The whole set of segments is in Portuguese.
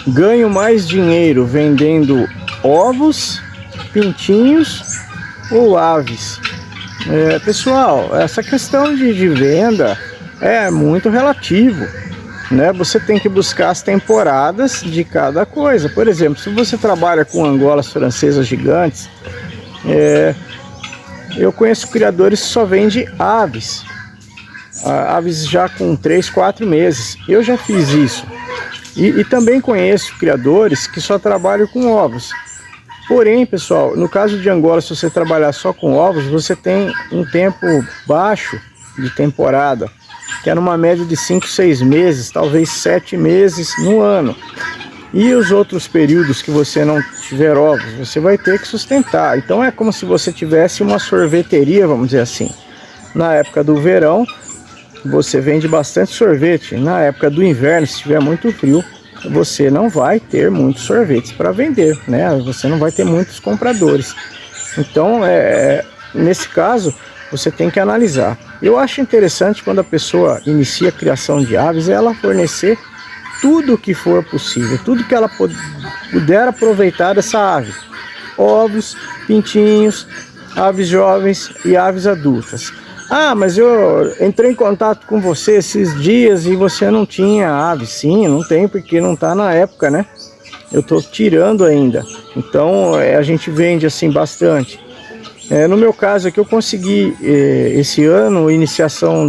ganho mais dinheiro vendendo ovos, pintinhos ou aves? Pessoal, essa questão de venda é muito relativo, né? Você tem que buscar as temporadas de cada coisa. Por exemplo, se você trabalha com angolas francesas gigantes, eu conheço criadores que só vendem aves, aves já com 3, 4 meses. Eu já fiz isso. E também conheço criadores que só trabalham com ovos. Porém, pessoal, no caso de Angola, se você trabalhar só com ovos, você tem um tempo baixo de temporada, que é numa média de 5, 6 meses, talvez 7 meses no ano. E os outros períodos que você não tiver ovos, você vai ter que sustentar. Então é como se você tivesse uma sorveteria, vamos dizer assim. Na época do verão, você vende bastante sorvete. Na época do inverno, se tiver muito frio, você não vai ter muitos sorvetes para vender, né? Você não vai ter muitos compradores. Então, nesse caso, você tem que analisar. Eu acho interessante quando a pessoa inicia a criação de aves, ela fornecer tudo o que for possível, tudo que ela puder aproveitar dessa ave. Ovos, pintinhos, aves jovens e aves adultas. Ah, mas eu entrei em contato com você esses dias e você não tinha ave. Sim, não tem, porque não está na época, né? Eu estou tirando ainda. Então a gente vende assim bastante. No meu caso aqui eu consegui esse ano a iniciação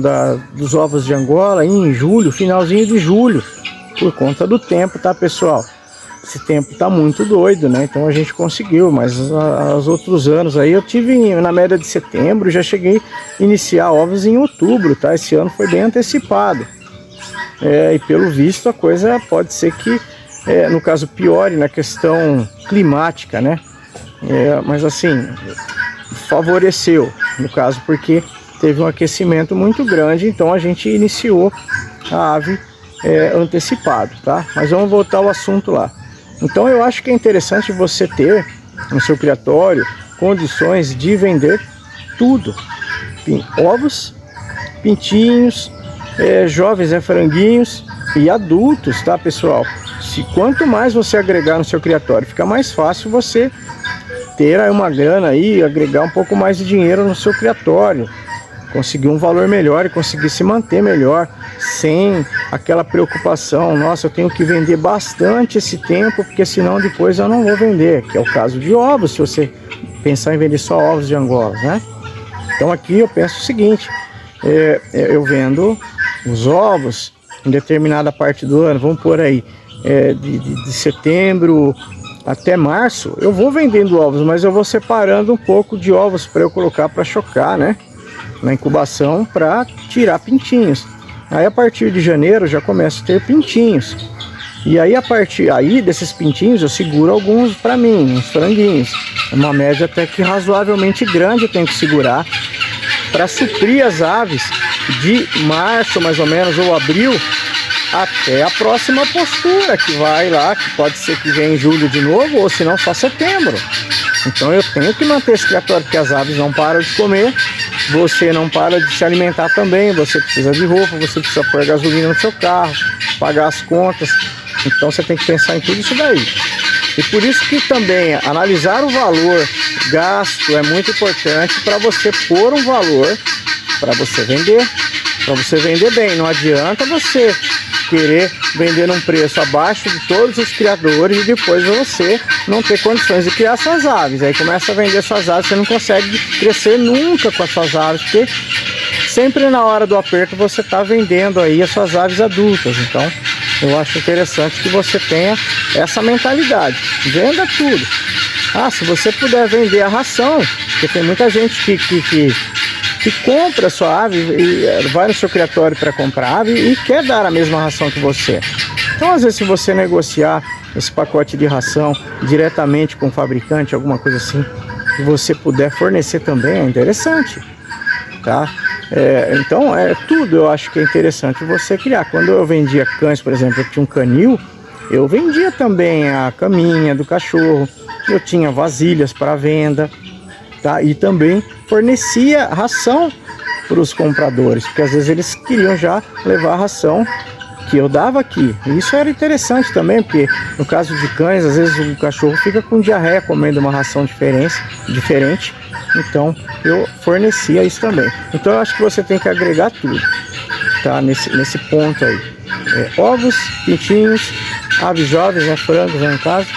dos ovos de Angola em julho, finalzinho de julho. Por conta do tempo, tá, pessoal? Esse tempo tá muito doido, né? Então a gente conseguiu, mas os outros anos aí eu tive na média de setembro, já cheguei a iniciar ovos em outubro, tá? Esse ano foi bem antecipado. E pelo visto a coisa pode ser que, no caso, piore na questão climática, né? Mas assim, favoreceu, no caso, porque teve um aquecimento muito grande, então a gente iniciou a ave antecipado, tá? Mas vamos voltar ao assunto lá. Então eu acho que é interessante você ter no seu criatório condições de vender tudo. Ovos, pintinhos, jovens franguinhos e adultos, tá, pessoal? Quanto mais você agregar no seu criatório, fica mais fácil você ter aí uma grana aí, agregar um pouco mais de dinheiro no seu criatório, conseguir um valor melhor e conseguir se manter melhor, sem aquela preocupação, nossa, eu tenho que vender bastante esse tempo, porque senão depois eu não vou vender, que é o caso de ovos, se você pensar em vender só ovos de Angola, né? Então aqui eu penso o seguinte, eu vendo os ovos em determinada parte do ano, vamos por aí, de setembro até março, eu vou vendendo ovos, mas eu vou separando um pouco de ovos para eu colocar para chocar, né? Na incubação para tirar pintinhos. Aí a partir de janeiro já começo a ter pintinhos. E aí a partir desses pintinhos eu seguro alguns para mim, uns franguinhos. Uma média até que razoavelmente grande eu tenho que segurar para suprir as aves de março mais ou menos ou abril até a próxima postura que vai lá, que pode ser que venha em julho de novo ou se não só setembro. Então eu tenho que manter esse criatório porque as aves não param de comer. Você não para de se alimentar também, você precisa de roupa, você precisa pôr gasolina no seu carro, pagar as contas, então você tem que pensar em tudo isso daí. E por isso que também analisar o valor gasto é muito importante para você pôr um valor para você vender bem. Não adianta você querer vender num preço abaixo de todos os criadores e depois você não ter condições de criar suas aves. Aí começa a vender suas aves, você não consegue crescer nunca com as suas aves, porque sempre na hora do aperto você está vendendo aí as suas aves adultas. Então eu acho interessante que você tenha essa mentalidade, venda tudo. Se você puder vender a ração, porque tem muita gente que compra a sua ave e vai no seu criatório para comprar ave e quer dar a mesma ração que você. Então às vezes se você negociar esse pacote de ração diretamente com o fabricante, alguma coisa assim, que você puder fornecer também, é interessante, tá? Então tudo eu acho que é interessante você criar. Quando eu vendia cães, por exemplo, eu tinha um canil, eu vendia também a caminha do cachorro, eu tinha vasilhas para venda, tá? E também fornecia ração para os compradores, porque às vezes eles queriam já levar a ração que eu dava aqui. E isso era interessante também, porque no caso de cães, às vezes o cachorro fica com diarreia comendo uma ração diferente. Então eu fornecia isso também. Então eu acho que você tem que agregar tudo, tá? Nesse ponto aí. Ovos, pintinhos, aves jovens, né? Frangos, né, no caso,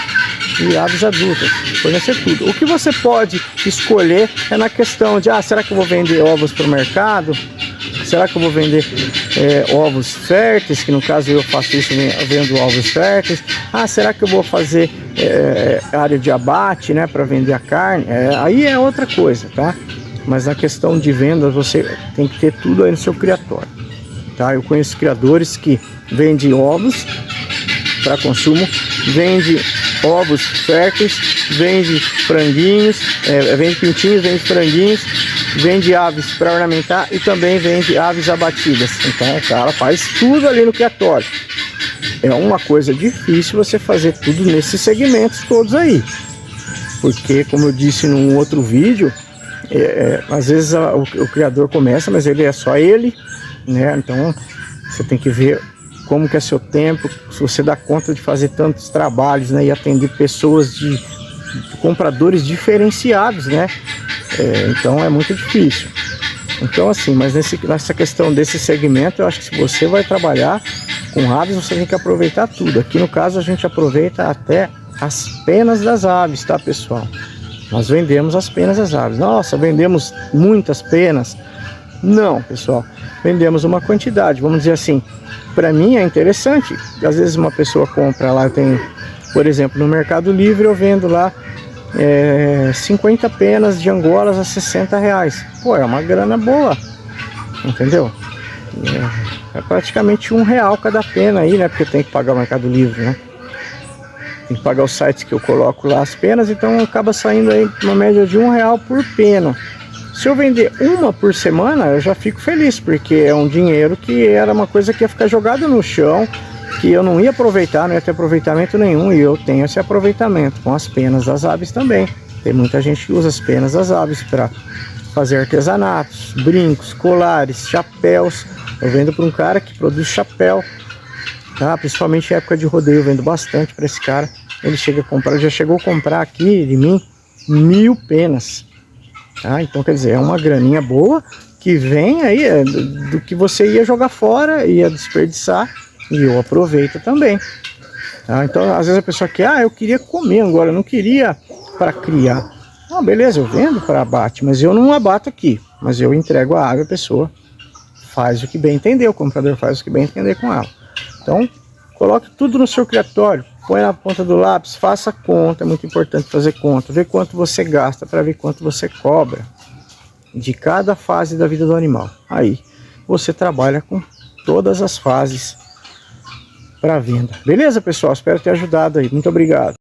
e aves adultas. Fornecer tudo. O que você pode escolher é na questão de, será que eu vou vender ovos para o mercado? Será que eu vou vender ovos férteis, que no caso eu faço isso, eu vendo ovos férteis? Será que eu vou fazer área de abate, né, para vender a carne? Aí é outra coisa, tá? Mas na questão de venda, você tem que ter tudo aí no seu criatório, tá? Eu conheço criadores que vendem ovos para consumo, vende ovos férteis, vende franguinhos, vende pintinhos, vende franguinhos, vende aves para ornamentar e também vende aves abatidas. Então o cara faz tudo ali no criatório. É uma coisa difícil você fazer tudo nesses segmentos todos aí, porque, como eu disse num outro vídeo, às vezes o criador começa, mas ele é só ele, né? Então você tem que ver como que é seu tempo, se você dá conta de fazer tantos trabalhos, né, e atender pessoas de compradores diferenciados, né? Então é muito difícil. Então assim, mas nessa questão desse segmento, eu acho que se você vai trabalhar com aves, você tem que aproveitar tudo. Aqui no caso a gente aproveita até as penas das aves, tá, pessoal? Nós vendemos as penas das aves. Nossa, vendemos muitas penas? Não, pessoal, vendemos uma quantidade, vamos dizer assim. Para mim é interessante, às vezes uma pessoa compra lá, eu tenho, por exemplo, no Mercado Livre eu vendo lá 50 penas de angolas a R$60. Pô, é uma grana boa, entendeu? É praticamente R$1 cada pena aí, né? Porque tem que pagar o Mercado Livre, né? Tem que pagar os sites que eu coloco lá as penas, então acaba saindo aí uma média de R$1 por pena. Se eu vender uma por semana, eu já fico feliz, porque é um dinheiro que era uma coisa que ia ficar jogado no chão, que eu não ia aproveitar, não ia ter aproveitamento nenhum, e eu tenho esse aproveitamento com as penas das aves também. Tem muita gente que usa as penas das aves para fazer artesanatos, brincos, colares, chapéus. Eu vendo para um cara que produz chapéu, tá? Principalmente em época de rodeio, eu vendo bastante para esse cara. Ele chega a comprar, já chegou a comprar aqui de mim 1000 penas. Então quer dizer, é uma graninha boa que vem aí do que você ia jogar fora, ia desperdiçar, e eu aproveito também. Então às vezes a pessoa quer, eu queria comer agora, eu não queria para criar. Beleza, eu vendo para abate, mas eu não abato aqui, mas eu entrego a ave, a pessoa faz o que bem entender, o comprador faz o que bem entender com ela. Então coloque tudo no seu criatório, põe na ponta do lápis, faça conta, é muito importante fazer conta, ver quanto você gasta para ver quanto você cobra de cada fase da vida do animal. Aí você trabalha com todas as fases para venda. Beleza, pessoal? Espero ter ajudado aí. Muito obrigado.